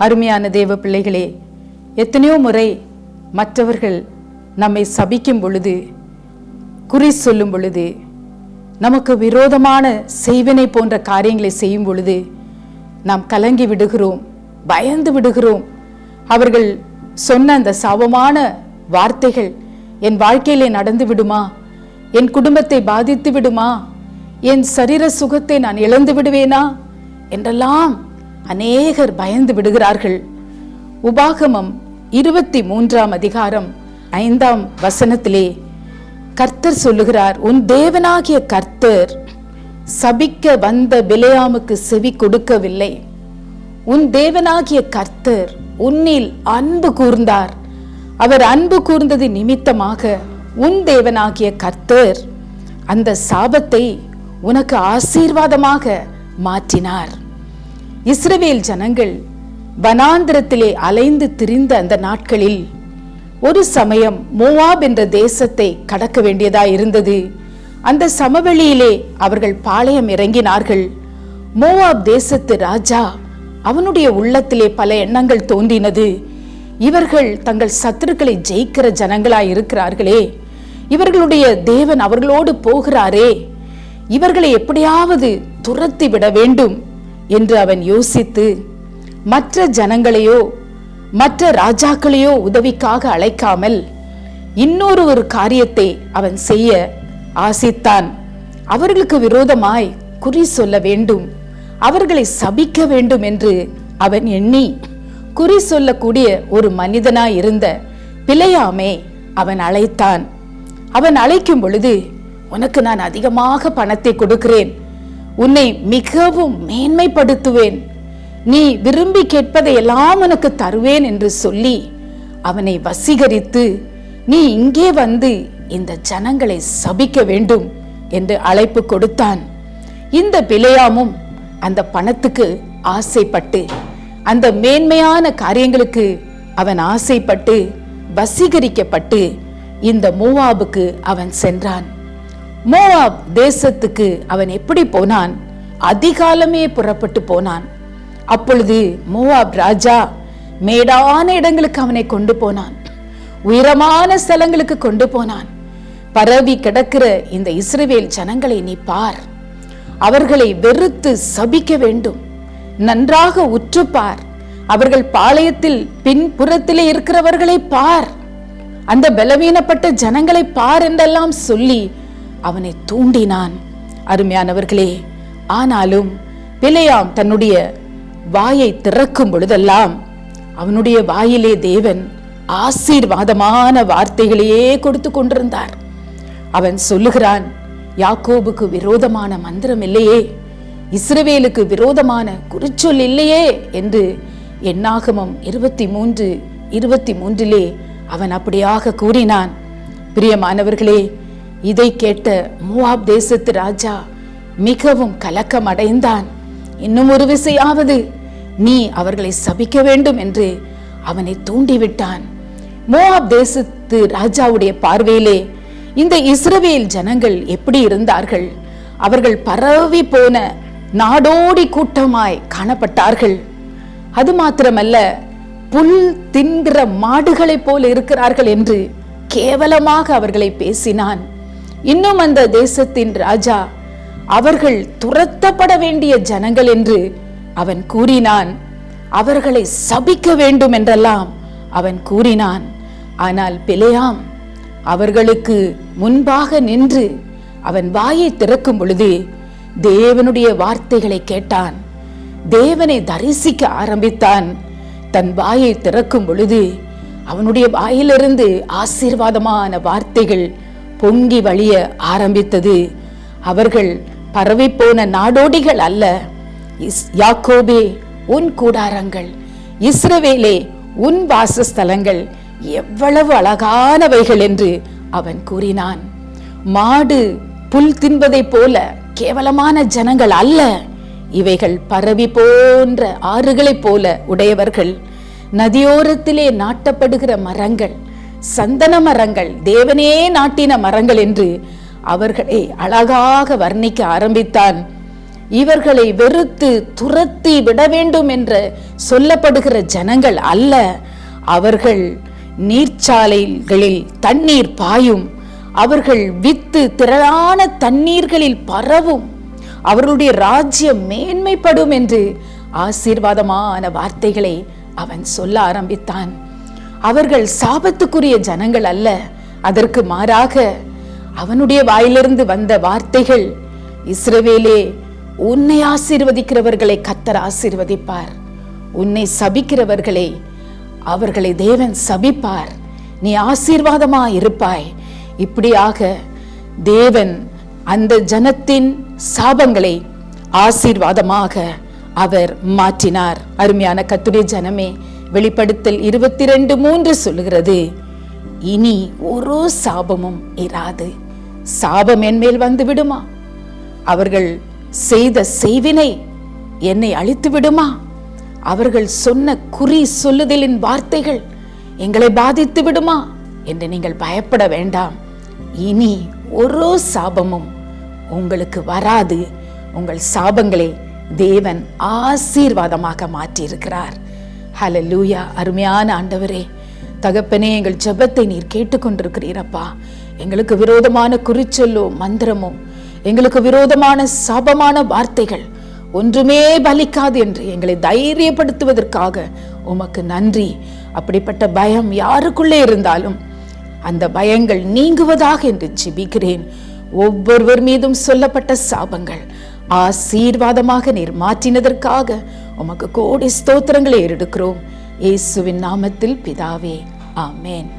அருமையான தேவ பிள்ளைகளே, எத்தனையோ முறை மற்றவர்கள் நம்மை சபிக்கும் பொழுது, குறி சொல்லும் பொழுது, நமக்கு விரோதமான செய்வினை போன்ற காரியங்களை செய்யும் பொழுது நாம் கலங்கி விடுகிறோம், பயந்து விடுகிறோம். அவர்கள் சொன்ன அந்த சாபமான வார்த்தைகள் என் வாழ்க்கையிலே நடந்து விடுமா, என் குடும்பத்தை பாதித்து விடுமா, என் சரீர சுகத்தை நான் இழந்து விடுவேனா என்றெல்லாம் அநேகர் பயந்து விடுகிறார்கள். உபாகமம் 23ஆம் அதிகாரம் 5ஆம் வசனத்திலே கர்த்தர் சொல்லுகிறார், உன் தேவனாகிய கர்த்தர் சபிக்க வந்த பிலேயாமுக்கு செவி கொடுக்கவில்லை. உன் தேவனாகிய கர்த்தர் உன்னில் அன்பு கூர்ந்தார். அவர் அன்பு கூர்ந்தது நிமித்தமாக உன் தேவனாகிய கர்த்தர் அந்த சாபத்தை உனக்கு ஆசீர்வாதமாக மாற்றினார். இஸ்ரவேல் ஜனங்கள் வனாந்திரத்திலே அலைந்து திரிந்த அந்த நாட்களில் ஒரு சமயம் மோவாப் என்ற தேசத்தை கடக்க வேண்டியதாய் இருந்தது. அந்த சமவெளியிலே அவர்கள் பாளையம் இறங்கினார்கள். மோவாப் தேசத்து ராஜா, அவனுடைய உள்ளத்திலே பல எண்ணங்கள் தோன்றினது. இவர்கள் தங்கள் சத்துருக்களை ஜெயிக்கிற ஜனங்களாய் இருக்கிறார்களே, இவர்களுடைய தேவன் அவர்களோடு போகிறாரே, இவர்களை எப்படியாவது துரத்தி விட வேண்டும் என்று அவன் யோசித்து மற்ற ஜனங்களையோ மற்ற ராஜாக்களையோ உதவிக்காக அழைக்காமல் இன்னொரு காரியத்தை அவன் செய்ய ஆசித்தான். அவர்களுக்கு விரோதமாய் குறி சொல்ல வேண்டும், அவர்களை சபிக்க வேண்டும் என்று அவன் எண்ணி குறி சொல்லக்கூடிய ஒரு மனிதனாய் இருந்த பிலேயாமை அவன் அழைத்தான். அவன் அழைக்கும் பொழுது, உனக்கு நான் அதிகமாக பணத்தை கொடுக்கிறேன், உன்னை மிகவும் மேன்மைப்படுத்துவேன், நீ விரும்பி கேட்பதை எல்லாம் உனக்கு தருவேன் என்று சொல்லி அவனை வசீகரித்து, நீ இங்கே வந்து இந்த ஜனங்களை சபிக்க வேண்டும் என்று அழைப்பு கொடுத்தான். இந்த பிலேயாமும் அந்த பணத்துக்கு ஆசைப்பட்டு, அந்த மேன்மையான காரியங்களுக்கு அவன் ஆசைப்பட்டு வசீகரிக்கப்பட்டு இந்த மோவாபுக்கு அவன் சென்றான். மோவாப் தேசத்துக்கு அவன் எப்படி போனான்? அதிகாலமே புறப்பட்டு போனான். அப்பொழுது மோவாப் ராஜா மேடான இடங்களுக்கு அவனை கொண்டு போனான், உயரமான ஸ்தலங்களுக்கு கொண்டு போனான். பரவி கிடக்கிற இந்த இஸ்ரவேல் ஜனங்களை நீ பார், அவர்களை வெறுத்து சபிக்க வேண்டும், நன்றாக உற்றுப்பார், அவர்கள் பாளையத்தில் பின்புறத்திலே இருக்கிறவர்களை பார், அந்த பலவீனப்பட்ட ஜனங்களை பார் என்றெல்லாம் சொல்லி அவனை தூண்டினான். அருமையானவர்களே, ஆனாலும் பிலேயாம் தன்னுடைய வாயை திறக்கும் பொழுதெல்லாம் அவனுடைய வாயிலே தேவன் ஆசீர்வாதமான வார்த்தைகளையே கொடுத்து கொண்டிருந்தார். அவன் சொல்லுகிறான், யாக்கோபுக்கு விரோதமான மந்திரம் இல்லையே, இஸ்ரவேலுக்கு விரோதமான குறிச்சொல் இல்லையே என்று என்னாகமம் 23:23 அவன் அப்படியாக கூறினான். பிரியமானவர்களே, இதை கேட்ட மோவாப் தேசத்து ராஜா மிகவும் கலக்கம் அடைந்தான். இன்னும் ஒரு விசையாவது நீ அவர்களை சபிக்க வேண்டும் என்று அவனை தூண்டிவிட்டான். மோவாப் தேசத்து ராஜாவுடைய பார்வையிலே இந்த இஸ்ரவேல் ஜனங்கள் எப்படி இருந்தார்கள்? அவர்கள் பரவி போன நாடோடி கூட்டமாய் காணப்பட்டார்கள். அது மாத்திரமல்ல, புல் தின்கிற மாடுகளை போல இருக்கிறார்கள் என்று கேவலமாக அவர்களை பேசினான். இன்னும் அந்த தேசத்தின் ராஜா அவர்கள் துரத்தப்பட வேண்டிய ஜனங்கள் என்று அவன் கூறினான். அவர்களை சபிக்க வேண்டும் என்றெல்லாம் அவன் கூறினான். ஆனால் பிலேயாம் அவர்களுக்கு முன்பாக நின்று அவன் வாயை திறக்கும் பொழுது தேவனுடைய வார்த்தைகளை கேட்டான். தேவனை தரிசிக்க ஆரம்பித்தான். தன் வாயை திறக்கும் பொழுது அவனுடைய வாயிலிருந்து ஆசீர்வாதமான வார்த்தைகள் பொங்கி வழிய ஆரம்பித்தது. அவர்கள் பரவி போன நாடோடிகள் அல்ல. யாக்கோபே, உன் கூடாரங்கள், இஸ்ரவேலே, உன் வாசஸ்தலங்கள் எவ்வளவு அழகானவைகள் என்று அவன் கூறினான். மாடு புல் தின்பதை போல கேவலமான ஜனங்கள் அல்ல, இவைகள் பரவி போன்ற ஆறுகளைப் போல உடையவர்கள். நதியோரத்திலே நாட்டப்படுகிற மரங்கள், சந்தன மரங்கள், தேவனே நாட்டின மரங்கள் என்று அவர்களை அழகாக வர்ணிக்க ஆரம்பித்தான். இவர்களை வெறுத்து துரத்தி விட வேண்டும் என்று சொல்லப்படுகிற ஜனங்கள் அல்ல. அவர்கள் நீர்ச்சாலைகளில் தண்ணீர் பாயும், அவர்கள் வித்து திரளான தண்ணீர்களில் பரவும், அவர்களுடைய ராஜ்யம் மேன்மைப்படும் என்று ஆசீர்வாதமான வார்த்தைகளை அவன் சொல்ல ஆரம்பித்தான். அவர்கள் சாபத்துக்குரிய ஜனங்கள் அல்ல, அதற்கு மாறாக அவனுடைய வாயிலிருந்து வந்த வார்த்தைகள், இஸ்ரவேலே, உன்னை ஆசீர்வதிக்கிறவர்களை கர்த்தர் ஆசீர்வதிப்பார், உன்னை சபிக்கிறவர்களை அவர்களை தேவன் சபிப்பார், நீ ஆசீர்வாதமா இருப்பாய். இப்படியாக தேவன் அந்த ஜனத்தின் சாபங்களை ஆசீர்வாதமாக அவர் மாற்றினார். அருமையான கர்த்தருடைய ஜனமே, வெளிப்படுத்தல் 22:3 சொல்லுகிறது, இனி ஒரு சாபமும் இராது. சாபம் என் மேல் வந்து விடுமா? அவர்கள் செய்த செய்வினை என்னை அழித்து விடுமா? அவர்கள் சொன்ன குறி சொல்லுதலின் வார்த்தைகள் எங்களை பாதித்து விடுமா என்று நீங்கள் பயப்பட வேண்டாம். இனி ஒரு சாபமும் உங்களுக்கு வராது. உங்கள் சாபங்களை தேவன் ஆசீர்வாதமாக மாற்றி இருக்கிறார். ஹல்லேலூயா. அருமையான ஆண்டவரே, தகப்பனே, எங்கள் ஜெபத்தை நீர் கேட்டுக்கொண்டிருக்கிறீரப்பா. எங்களுக்கு விரோதமான குறிச்சொல்லோ மந்திரமோ, எங்களுக்கு விரோதமான சாபமான வார்த்தைகள் ஒன்றுமே பலிக்காது என்று எங்களை தைரியப்படுத்துவதற்காக உமக்கு நன்றி. அப்படிப்பட்ட பயம் யாருக்குள்ளே இருந்தாலும் அந்த பயங்கள் நீங்குவதாக என்று ஜெபிக்கிறேன். ஒவ்வொருவர் மீதும் சொல்லப்பட்ட சாபங்கள் ஆசீர்வாதமாக நீர் மாற்றினதற்காக உமக்கு கோடி ஸ்தோத்திரங்களை ஏறெடுக்கிறோம். இயேசுவின் நாமத்தில் பிதாவே, ஆமென்.